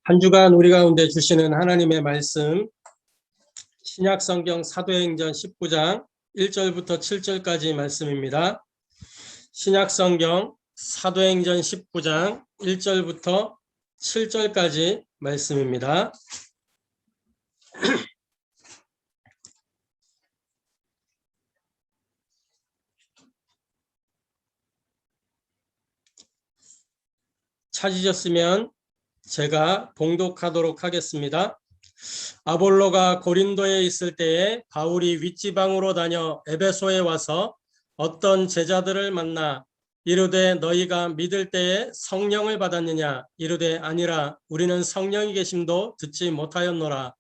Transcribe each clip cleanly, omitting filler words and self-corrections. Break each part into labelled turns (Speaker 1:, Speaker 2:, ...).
Speaker 1: 한 주간 우리 가운데 주시는 하나님의 말씀, 신약성경 사도행전 19장 1절부터 7절까지 말씀입니다. 신약성경 사도행전 19장 1절부터 7절까지 말씀입니다. 찾으셨으면 제가 봉독하도록 하겠습니다. 아볼로가 고린도에 있을 때에 바울이 윗지방으로 다녀 에베소에 와서 어떤 제자들을 만나 이르되 너희가 믿을 때에 성령을 받았느냐? 이르되 아니라 우리는 성령이 계심도 듣지 못하였노라.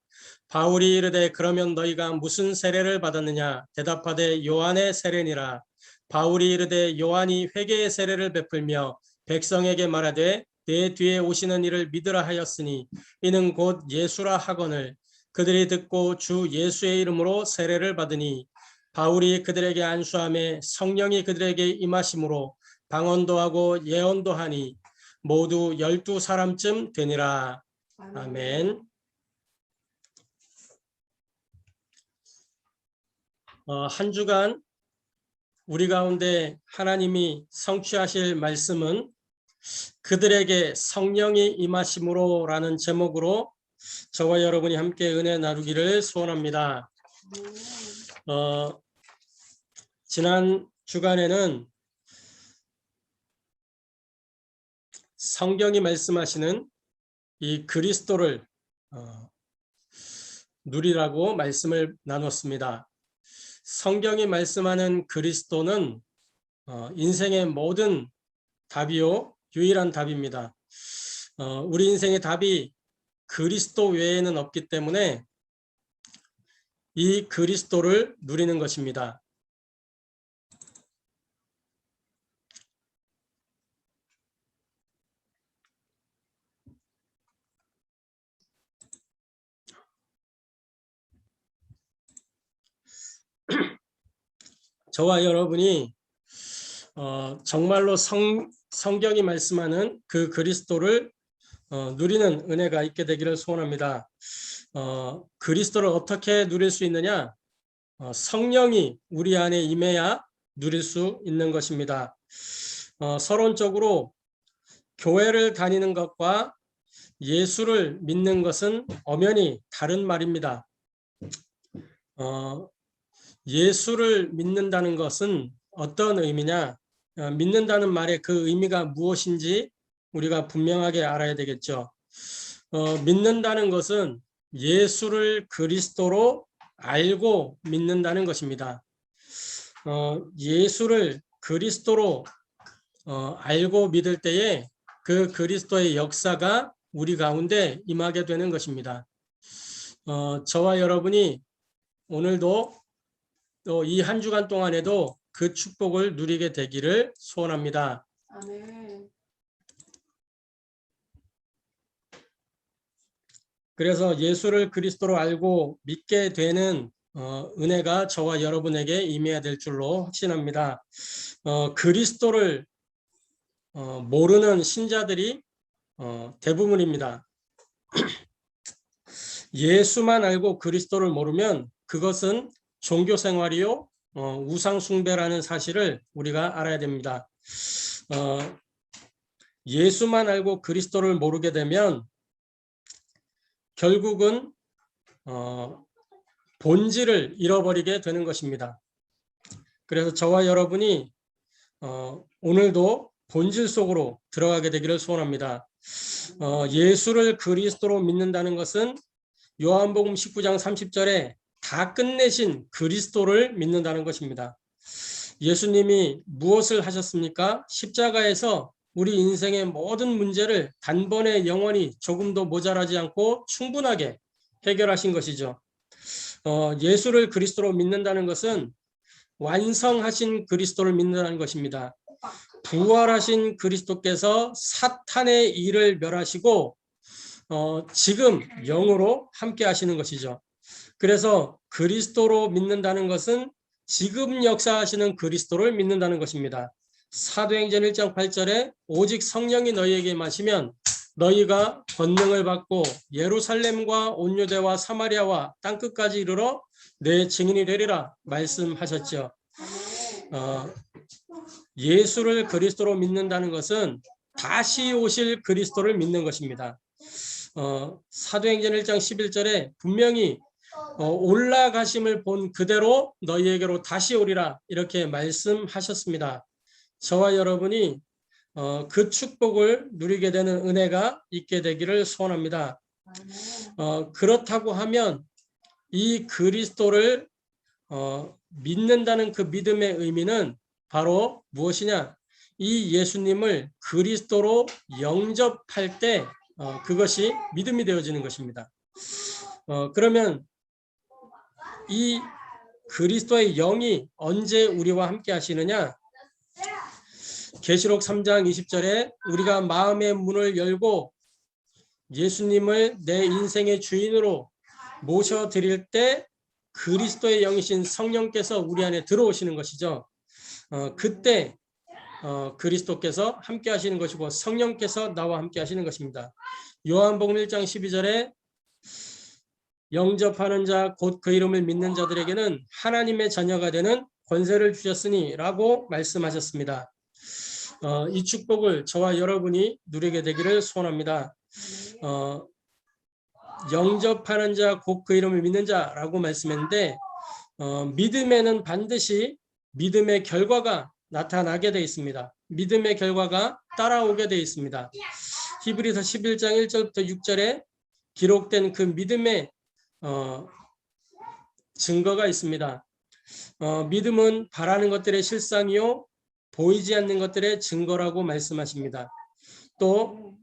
Speaker 1: 바울이 이르되 그러면 너희가 무슨 세례를 받았느냐? 대답하되 요한의 세례니라. 바울이 이르되 요한이 회개의 세례를 베풀며 백성에게 말하되 내 뒤에 오시는 이를 믿으라 하였으니 이는 곧 예수라 하거늘 그들이 듣고 주 예수의 이름으로 세례를 받으니 바울이 그들에게 안수하며 성령이 그들에게 임하심으로 방언도 하고 예언도 하니 모두 12사람쯤 되니라. 아멘. 한 주간 우리 가운데 하나님이 성취하실 말씀은 그들에게 성령이 임하심으로 라는 제목으로 저와 여러분이 함께 은혜 나누기를 소원합니다. 지난 주간에는 성경이 말씀하시는 이 그리스도를 누리라고 말씀을 나눴습니다. 성경이 말씀하는 그리스도는 인생의 모든 답이요 유일한 답입니다. 우리 인생의 답이 그리스도 외에는 없기 때문에 이 그리스도를 누리는 것입니다. 저와 여러분이 정말로 성경이 말씀하는 그 그리스도를 누리는 은혜가 있게 되기를 소원합니다. 그리스도를 어떻게 누릴 수 있느냐? 성령이 우리 안에 임해야 누릴 수 있는 것입니다. 서론적으로 교회를 다니는 것과 예수를 믿는 것은 엄연히 다른 말입니다. 예수를 믿는다는 것은 어떤 의미냐? 믿는다는 말의 그 의미가 무엇인지 우리가 분명하게 알아야 되겠죠. 믿는다는 것은 예수를 그리스도로 알고 믿는다는 것입니다. 예수를 그리스도로 알고 믿을 때에 그 그리스도의 역사가 우리 가운데 임하게 되는 것입니다. 저와 여러분이 오늘도 또 이 한 주간 동안에도 그 축복을 누리게 되기를 소원합니다. 아멘. 그래서 예수를 그리스도로 알고 믿게 되는 은혜가 저와 여러분에게 임해야 될 줄로 확신합니다. 그리스도를 모르는 신자들이 대부분입니다. 예수만 알고 그리스도를 모르면 그것은 종교 생활이요 우상 숭배라는 사실을 우리가 알아야 됩니다. 예수만 알고 그리스도를 모르게 되면 결국은 본질을 잃어버리게 되는 것입니다. 그래서 저와 여러분이 오늘도 본질 속으로 들어가게 되기를 소원합니다. 예수를 그리스도로 믿는다는 것은 요한복음 19장 30절에 다 끝내신 그리스도를 믿는다는 것입니다. 예수님이 무엇을 하셨습니까? 십자가에서 우리 인생의 모든 문제를 단번에 영원히 조금도 모자라지 않고 충분하게 해결하신 것이죠. 예수를 그리스도로 믿는다는 것은 완성하신 그리스도를 믿는다는 것입니다. 부활하신 그리스도께서 사탄의 일을 멸하시고 지금 영으로 함께 하시는 것이죠. 그래서 그리스도로 믿는다는 것은 지금 역사하시는 그리스도를 믿는다는 것입니다. 사도행전 1장 8절에 오직 성령이 너희에게 임하시면 너희가 권능을 받고 예루살렘과 온 유대와 사마리아와 땅끝까지 이르러 내 증인이 되리라 말씀하셨죠. 예수를 그리스도로 믿는다는 것은 다시 오실 그리스도를 믿는 것입니다. 사도행전 1장 11절에 분명히 올라가심을 본 그대로 너희에게로 다시 오리라 이렇게 말씀하셨습니다. 저와 여러분이 그 축복을 누리게 되는 은혜가 있게 되기를 소원합니다. 그렇다고 하면 이 그리스도를 믿는다는 그 믿음의 의미는 바로 무엇이냐? 이 예수님을 그리스도로 영접할 때 그것이 믿음이 되어지는 것입니다. 그러면 이 그리스도의 영이 언제 우리와 함께 하시느냐? 계시록 3장 20절에 우리가 마음의 문을 열고 예수님을 내 인생의 주인으로 모셔드릴 때 그리스도의 영이신 성령께서 우리 안에 들어오시는 것이죠. 그때 그리스도께서 함께 하시는 것이고 성령께서 나와 함께 하시는 것입니다. 요한복음 1장 12절에 영접하는 자 곧 그 이름을 믿는 자들에게는 하나님의 자녀가 되는 권세를 주셨으니 라고 말씀하셨습니다. 이 축복을 저와 여러분이 누리게 되기를 소원합니다. 영접하는 자 곧 그 이름을 믿는 자라고 말씀했는데 믿음에는 반드시 믿음의 결과가 나타나게 되어 있습니다. 믿음의 결과가 따라오게 되어 있습니다. 히브리서 11장 1절부터 6절에 기록된 그 믿음의 증거가 있습니다. 믿음은 바라는 것들의 실상이요 보이지 않는 것들의 증거라고 말씀하십니다. 또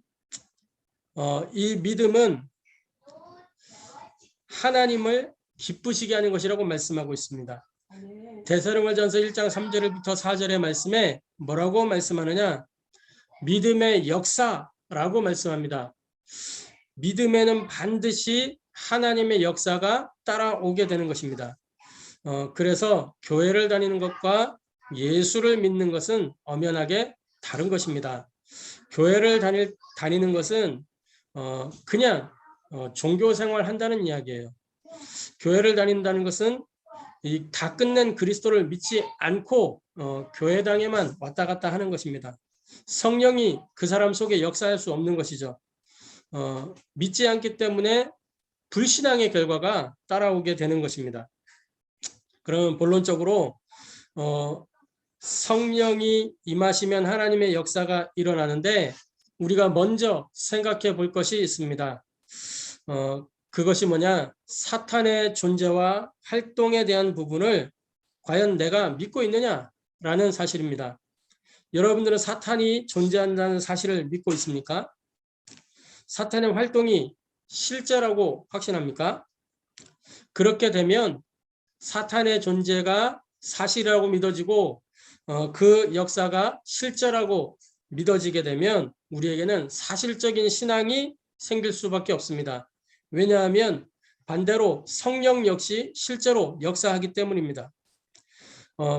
Speaker 1: 이 믿음은 하나님을 기쁘시게 하는 것이라고 말씀하고 있습니다. 데살로니가전서 1장 3절부터 4절의 말씀에 뭐라고 말씀하느냐? 믿음의 역사라고 말씀합니다. 믿음에는 반드시 하나님의 역사가 따라오게 되는 것입니다. 그래서 교회를 다니는 것과 예수를 믿는 것은 엄연하게 다른 것입니다. 교회를 다니는 것은 그냥 종교 생활 한다는 이야기예요. 교회를 다닌다는 것은 이 다 끝낸 그리스도를 믿지 않고 교회당에만 왔다 갔다 하는 것입니다. 성령이 그 사람 속에 역사할 수 없는 것이죠. 믿지 않기 때문에 불신앙의 결과가 따라오게 되는 것입니다. 그럼 본론적으로 성령이 임하시면 하나님의 역사가 일어나는데 우리가 먼저 생각해 볼 것이 있습니다. 그것이 뭐냐? 사탄의 존재와 활동에 대한 부분을 과연 내가 믿고 있느냐라는 사실입니다. 여러분들은 사탄이 존재한다는 사실을 믿고 있습니까? 사탄의 활동이 실제라고 확신합니까? 그렇게 되면 사탄의 존재가 사실이라고 믿어지고 그 역사가 실제라고 믿어지게 되면 우리에게는 사실적인 신앙이 생길 수밖에 없습니다. 왜냐하면 반대로 성령 역시 실제로 역사하기 때문입니다.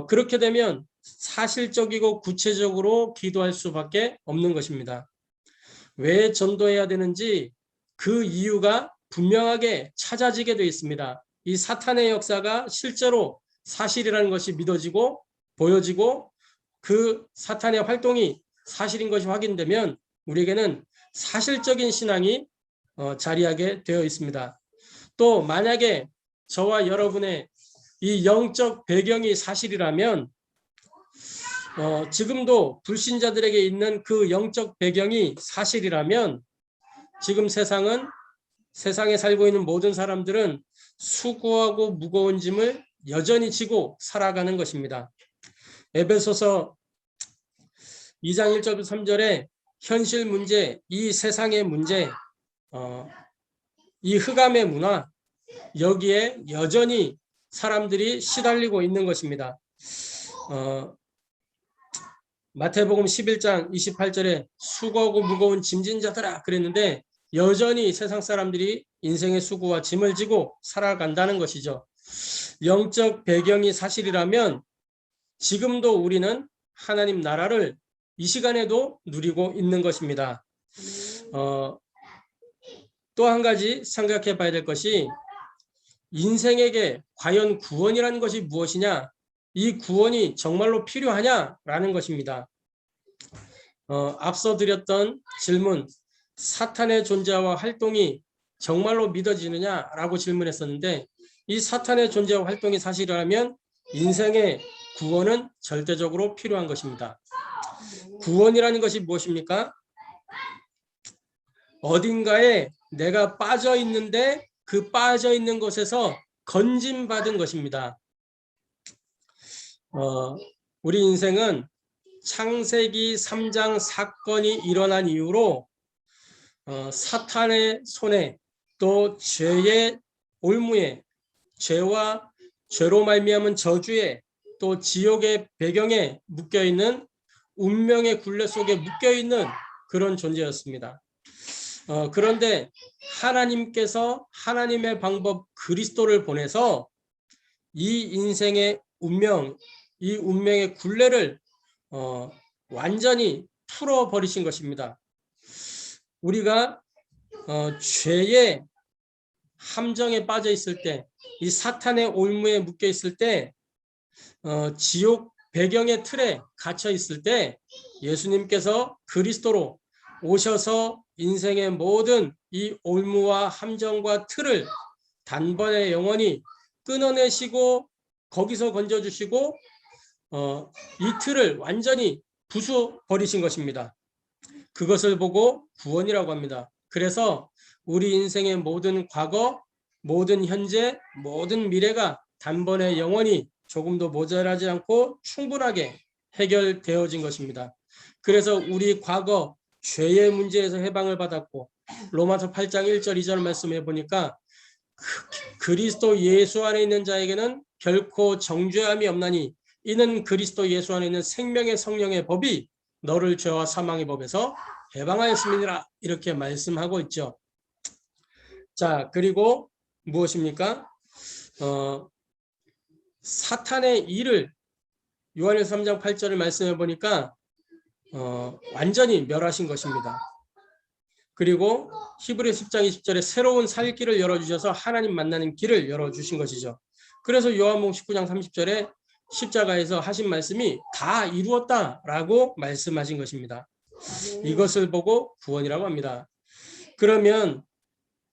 Speaker 1: 그렇게 되면 사실적이고 구체적으로 기도할 수밖에 없는 것입니다. 왜 전도해야 되는지 그 이유가 분명하게 찾아지게 되어 있습니다. 이 사탄의 역사가 실제로 사실이라는 것이 믿어지고 보여지고 그 사탄의 활동이 사실인 것이 확인되면 우리에게는 사실적인 신앙이 자리하게 되어 있습니다. 또 만약에 저와 여러분의 이 영적 배경이 사실이라면 지금도 불신자들에게 있는 그 영적 배경이 사실이라면 지금 세상에 살고 있는 모든 사람들은 수고하고 무거운 짐을 여전히 지고 살아가는 것입니다. 에베소서 2장 1절부터 3절에 현실 문제, 이 세상의 문제, 이 흑암의 문화, 여기에 여전히 사람들이 시달리고 있는 것입니다. 마태복음 11장 28절에 수고하고 무거운 짐진 자들아 그랬는데 여전히 세상 사람들이 인생의 수고와 짐을 지고 살아간다는 것이죠. 영적 배경이 사실이라면 지금도 우리는 하나님 나라를 이 시간에도 누리고 있는 것입니다. 또 한 가지 생각해 봐야 될 것이 인생에게 과연 구원이라는 것이 무엇이냐? 이 구원이 정말로 필요하냐라는 것입니다. 앞서 드렸던 질문, 사탄의 존재와 활동이 정말로 믿어지느냐라고 질문했었는데 이 사탄의 존재와 활동이 사실이라면 인생의 구원은 절대적으로 필요한 것입니다. 구원이라는 것이 무엇입니까? 어딘가에 내가 빠져 있는데 그 빠져 있는 곳에서 건짐받은 것입니다. 우리 인생은 창세기 3장 사건이 일어난 이후로 사탄의 손에 또 죄의 올무에 죄와 죄로 말미암은 저주에 또 지옥의 배경에 묶여있는 운명의 굴레 속에 묶여있는 그런 존재였습니다. 그런데 하나님께서 하나님의 방법 그리스도를 보내서 이 인생의 운명, 이 운명의 굴레를 완전히 풀어버리신 것입니다. 우리가 죄의 함정에 빠져 있을 때, 이 사탄의 올무에 묶여 있을 때, 지옥 배경의 틀에 갇혀 있을 때 예수님께서 그리스도로 오셔서 인생의 모든 이 올무와 함정과 틀을 단번에 영원히 끊어내시고 거기서 건져주시고 이 틀을 완전히 부숴버리신 것입니다. 그것을 보고 구원이라고 합니다. 그래서 우리 인생의 모든 과거, 모든 현재, 모든 미래가 단번에 영원히 조금도 모자라지 않고 충분하게 해결되어진 것입니다. 그래서 우리 과거 죄의 문제에서 해방을 받았고 로마서 8장 1절 2절 말씀해 보니까 그리스도 예수 안에 있는 자에게는 결코 정죄함이 없나니 이는 그리스도 예수 안에 있는 생명의 성령의 법이 너를 죄와 사망의 법에서 해방하였음이니라 이렇게 말씀하고 있죠. 자, 그리고 무엇입니까? 사탄의 일을 요한일서 3장 8절을 말씀해 보니까 완전히 멸하신 것입니다. 그리고 히브리서 10장 20절에 새로운 살 길을 열어주셔서 하나님 만나는 길을 열어주신 것이죠. 그래서 요한복음 19장 30절에 십자가에서 하신 말씀이 다 이루었다라고 말씀하신 것입니다. 이것을 보고 구원이라고 합니다. 그러면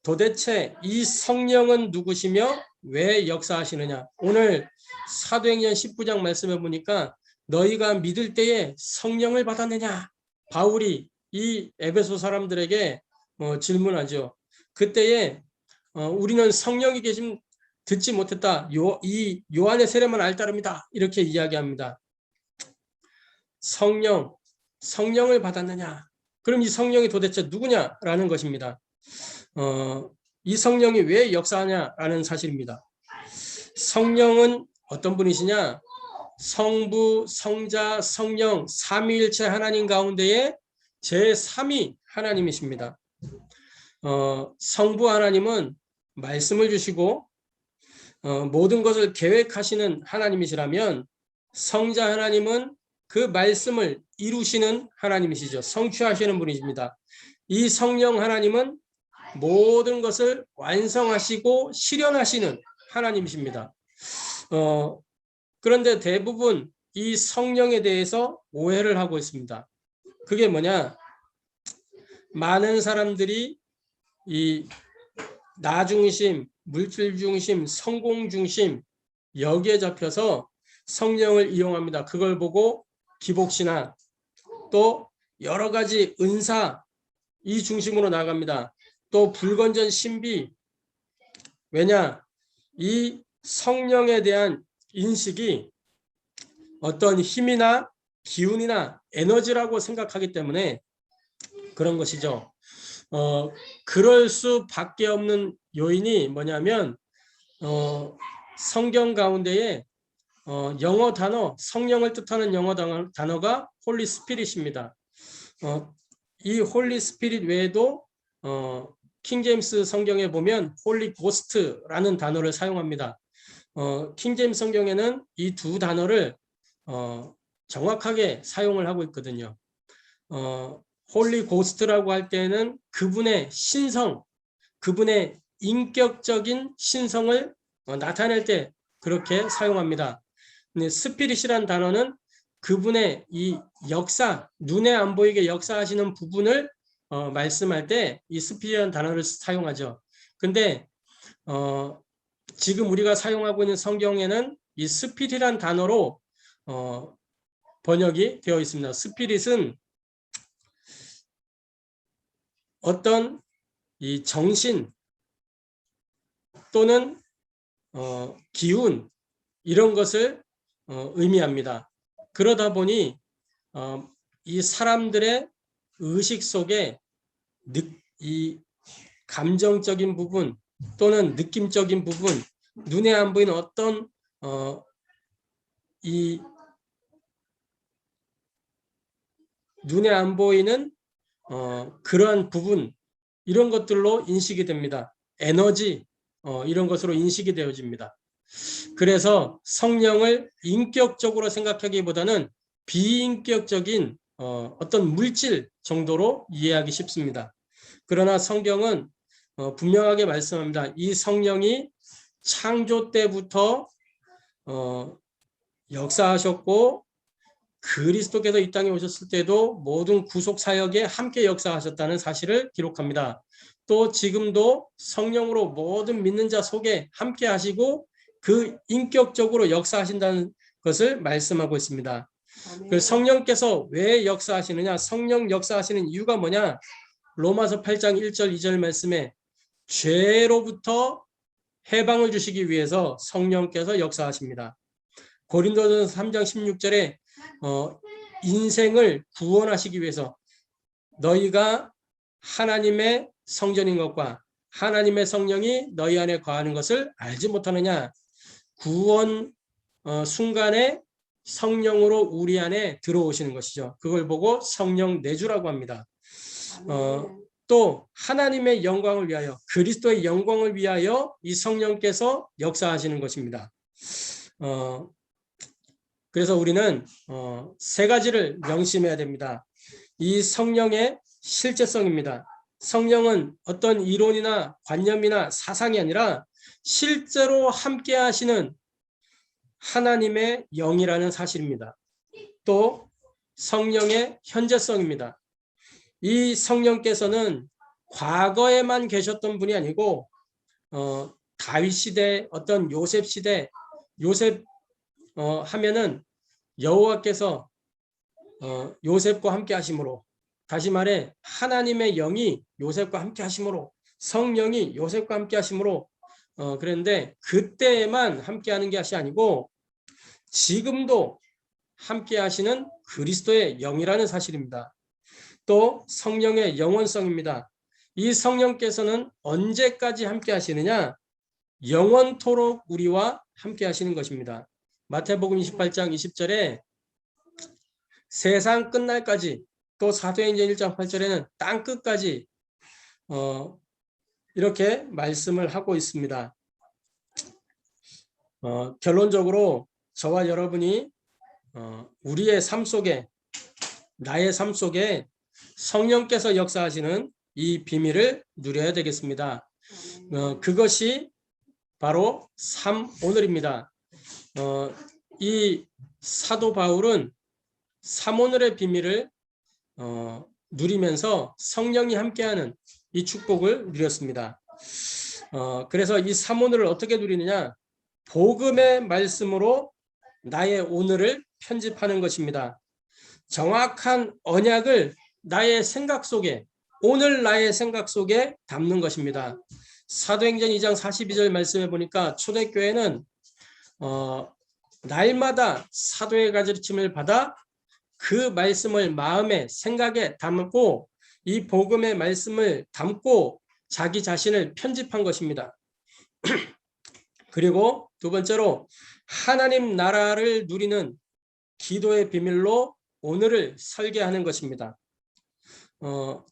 Speaker 1: 도대체 이 성령은 누구시며 왜 역사하시느냐? 오늘 사도행전 19장 말씀해 보니까 너희가 믿을 때에 성령을 받았느냐? 바울이 이 에베소 사람들에게 질문하죠. 그때에 우리는 성령이 계심 듣지 못했다. 이 요한의 세례만 알 따름이다. 이렇게 이야기합니다. 성령을 받았느냐? 그럼 이 성령이 도대체 누구냐라는 것입니다. 이 성령이 왜 역사하냐라는 사실입니다. 성령은 어떤 분이시냐? 성부, 성자, 성령, 삼위일체 하나님 가운데에 제3위 하나님이십니다. 성부 하나님은 말씀을 주시고 모든 것을 계획하시는 하나님이시라면 성자 하나님은 그 말씀을 이루시는 하나님이시죠. 성취하시는 분이십니다. 이 성령 하나님은 모든 것을 완성하시고 실현하시는 하나님이십니다. 그런데 대부분 이 성령에 대해서 오해를 하고 있습니다. 그게 뭐냐? 많은 사람들이 이 나 중심, 물질 중심, 성공 중심 여기에 잡혀서 성령을 이용합니다. 그걸 보고 기복신앙 또 여러 가지 은사 이 중심으로 나갑니다. 또 불건전 신비 왜냐? 이 성령에 대한 인식이 어떤 힘이나 기운이나 에너지라고 생각하기 때문에 그런 것이죠. 그럴 수밖에 없는 요인이 뭐냐면 성경 가운데에 영어 단어, 성령을 뜻하는 영어 단어가 홀리 스피릿입니다. 이 홀리 스피릿 외에도 킹제임스 성경에 보면 홀리 고스트라는 단어를 사용합니다. 킹제임스 성경에는 이 두 단어를 정확하게 사용을 하고 있거든요. 홀리 고스트라고 할 때는 그분의 신성, 그분의 인격적인 신성을 나타낼 때 그렇게 사용합니다. 근데 스피릿이란 단어는 그분의 이 역사, 눈에 안 보이게 역사하시는 부분을 말씀할 때 이 스피릿이라는 단어를 사용하죠. 근데 지금 우리가 사용하고 있는 성경에는 이 스피릿이란 단어로 번역이 되어 있습니다. 스피릿은 어떤 이 정신 또는 기운 이런 것을 의미합니다. 그러다 보니 이 사람들의 의식 속에 이 감정적인 부분 또는 느낌적인 부분, 눈에 안 보이는 어떤 이 눈에 안 보이는 그러한 부분 이런 것들로 인식이 됩니다. 에너지 이런 것으로 인식이 되어집니다. 그래서 성령을 인격적으로 생각하기보다는 비인격적인 어떤 물질 정도로 이해하기 쉽습니다. 그러나 성경은 분명하게 말씀합니다. 이 성령이 창조 때부터 역사하셨고 그리스도께서 이 땅에 오셨을 때도 모든 구속 사역에 함께 역사하셨다는 사실을 기록합니다. 또 지금도 성령으로 모든 믿는 자 속에 함께 하시고 그 인격적으로 역사하신다는 것을 말씀하고 있습니다. 그 성령께서 왜 역사하시느냐? 성령 역사하시는 이유가 뭐냐? 로마서 8장 1절 2절 말씀에 죄로부터 해방을 주시기 위해서 성령께서 역사하십니다. 고린도전서 3장 16절에 인생을 구원하시기 위해서 너희가 하나님의 성전인 것과 하나님의 성령이 너희 안에 거하는 것을 알지 못하느냐. 구원 순간에 성령으로 우리 안에 들어오시는 것이죠. 그걸 보고 성령 내주라고 합니다. 또 하나님의 영광을 위하여 그리스도의 영광을 위하여 이 성령께서 역사하시는 것입니다. 그래서 우리는 세 가지를 명심해야 됩니다. 이 성령의 실제성입니다. 성령은 어떤 이론이나 관념이나 사상이 아니라 실제로 함께 하시는 하나님의 영이라는 사실입니다. 또 성령의 현재성입니다. 이 성령께서는 과거에만 계셨던 분이 아니고 다윗 시대, 어떤 요셉 시대, 요셉 하면은 여호와께서 요셉과 함께 하심으로, 다시 말해 하나님의 영이 요셉과 함께 하심으로, 성령이 요셉과 함께 하심으로 그랬는데 그때에만 함께 하는 것이 아니고 지금도 함께 하시는 그리스도의 영이라는 사실입니다. 또 성령의 영원성입니다. 이 성령께서는 언제까지 함께 하시느냐? 영원토록 우리와 함께 하시는 것입니다. 마태복음 28장 20절에 세상 끝날까지, 또 사도행전 1장 8절에는 땅 끝까지 이렇게 말씀을 하고 있습니다. 결론적으로 저와 여러분이 우리의 삶 속에, 나의 삶 속에 성령께서 역사하시는 이 비밀을 누려야 되겠습니다. 그것이 바로 삼오늘입니다. 이 사도 바울은 삼오늘의 비밀을 누리면서 성령이 함께하는 이 축복을 누렸습니다. 그래서 이 삼오늘을 어떻게 누리느냐? 복음의 말씀으로 나의 오늘을 편집하는 것입니다. 정확한 언약을 나의 생각 속에, 오늘 나의 생각 속에 담는 것입니다. 사도행전 2장 42절 말씀해 보니까 초대교회는 날마다 사도의 가르침을 받아 그 말씀을 마음에, 생각에 담고 이 복음의 말씀을 담고 자기 자신을 편집한 것입니다. 그리고 두 번째로 하나님 나라를 누리는 기도의 비밀로 오늘을 설계하는 것입니다.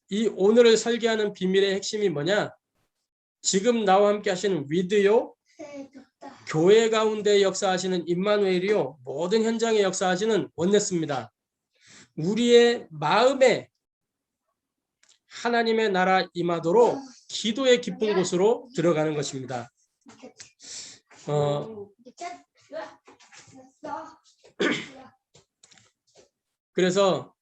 Speaker 1: 이 오늘을 설계하는 비밀의 핵심이 뭐냐? 지금 나와 함께 하시는 위드요, 교회 가운데 역사하시는 임마누엘이요, 모든 현장에 역사하시는 원네스입니다. 우리의 마음에 하나님의 나라 임하도록 기도의 깊은 곳으로 들어가는 것입니다. 그래서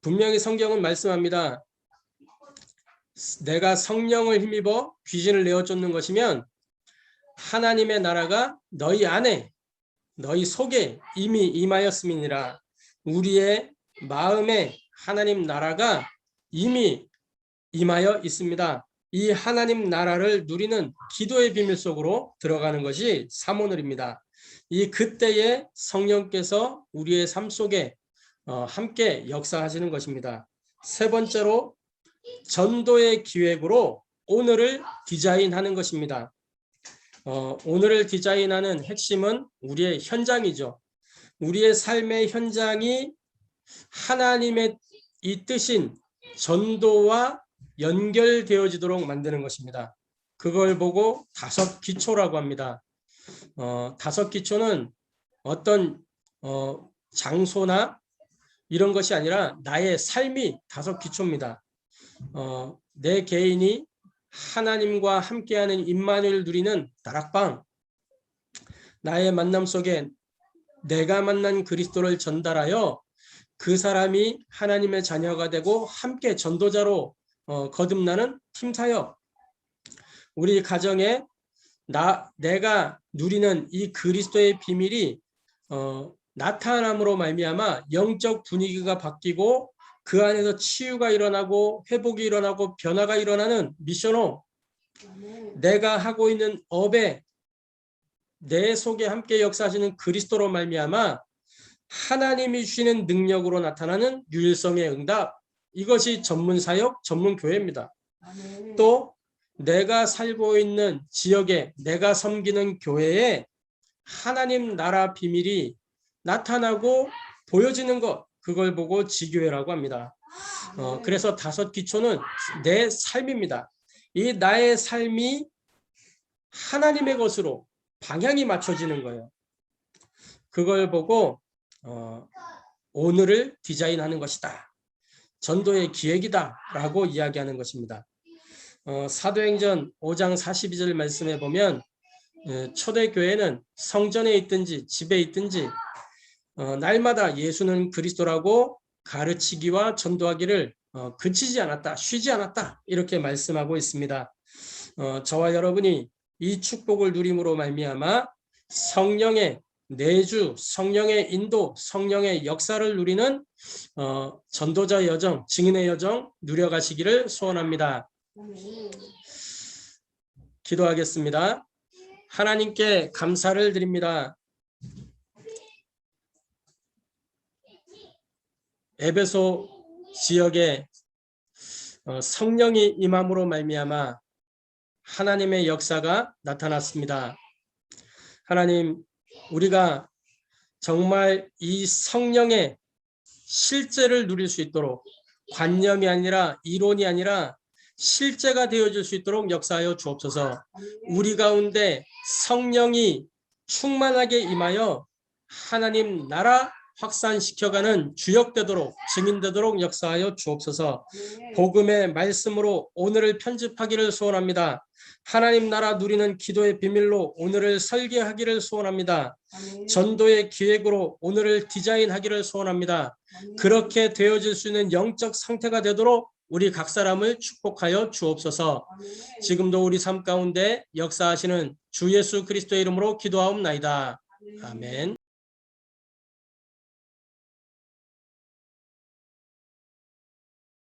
Speaker 1: 분명히 성경은 말씀합니다. 내가 성령을 힘입어 귀신을 내어 쫓는 것이면 하나님의 나라가 너희 안에 너희 속에 이미 임하였음이니라. 우리의 마음에 하나님 나라가 이미 임하여 있습니다. 이 하나님 나라를 누리는 기도의 비밀 속으로 들어가는 것이 사모늘입니다. 이 그때에 성령께서 우리의 삶 속에 함께 역사하시는 것입니다. 세 번째로 전도의 기획으로 오늘을 디자인하는 것입니다. 오늘을 디자인하는 핵심은 우리의 현장이죠. 우리의 삶의 현장이 하나님의 이 뜻인 전도와 연결되어지도록 만드는 것입니다. 그걸 보고 다섯 기초라고 합니다. 다섯 기초는 어떤 장소나 이런 것이 아니라 나의 삶이 다섯 기초입니다. 내 개인이 하나님과 함께하는 임마누엘을 누리는 다락방, 나의 만남 속에 내가 만난 그리스도를 전달하여 그 사람이 하나님의 자녀가 되고 함께 전도자로 거듭나는 팀사역, 우리 가정에 내가 누리는 이 그리스도의 비밀이 나타남으로 말미암아 영적 분위기가 바뀌고 그 안에서 치유가 일어나고 회복이 일어나고 변화가 일어나는 미션호, 내가 하고 있는 업에 내 속에 함께 역사하시는 그리스도로 말미암아 하나님이 주시는 능력으로 나타나는 유일성의 응답, 이것이 전문사역, 전문교회입니다. 또 내가 살고 있는 지역에 내가 섬기는 교회에 하나님 나라 비밀이 나타나고 보여지는 것, 그걸 보고 지교회라고 합니다. 그래서 다섯 기초는 내 삶입니다. 이 나의 삶이 하나님의 것으로 방향이 맞춰지는 거예요. 그걸 보고 오늘을 디자인하는 것이다. 전도의 기획이다 라고 이야기하는 것입니다. 사도행전 5장 42절 말씀에 보면 초대교회는 성전에 있든지 집에 있든지 날마다 예수는 그리스도라고 가르치기와 전도하기를 그치지 않았다, 쉬지 않았다, 이렇게 말씀하고 있습니다. 저와 여러분이 이 축복을 누림으로 말미암아 성령의 내주, 성령의 인도, 성령의 역사를 누리는 전도자 여정, 증인의 여정 누려가시기를 소원합니다. 기도하겠습니다. 하나님께 감사를 드립니다. 에베소 지역에 성령이 임함으로 말미암아 하나님의 역사가 나타났습니다. 하나님, 우리가 정말 이 성령의 실제를 누릴 수 있도록, 관념이 아니라 이론이 아니라 실제가 되어질 수 있도록 역사하여 주옵소서. 우리 가운데 성령이 충만하게 임하여 하나님 나라 확산시켜가는 주역되도록, 증인되도록 역사하여 주옵소서. 복음의 말씀으로 오늘을 편집하기를 소원합니다. 하나님 나라 누리는 기도의 비밀로 오늘을 설계하기를 소원합니다. 전도의 기획으로 오늘을 디자인하기를 소원합니다. 그렇게 되어질 수 있는 영적 상태가 되도록 우리 각 사람을 축복하여 주옵소서. 지금도 우리 삶 가운데 역사하시는 주 예수 그리스도의 이름으로 기도하옵나이다. 아멘.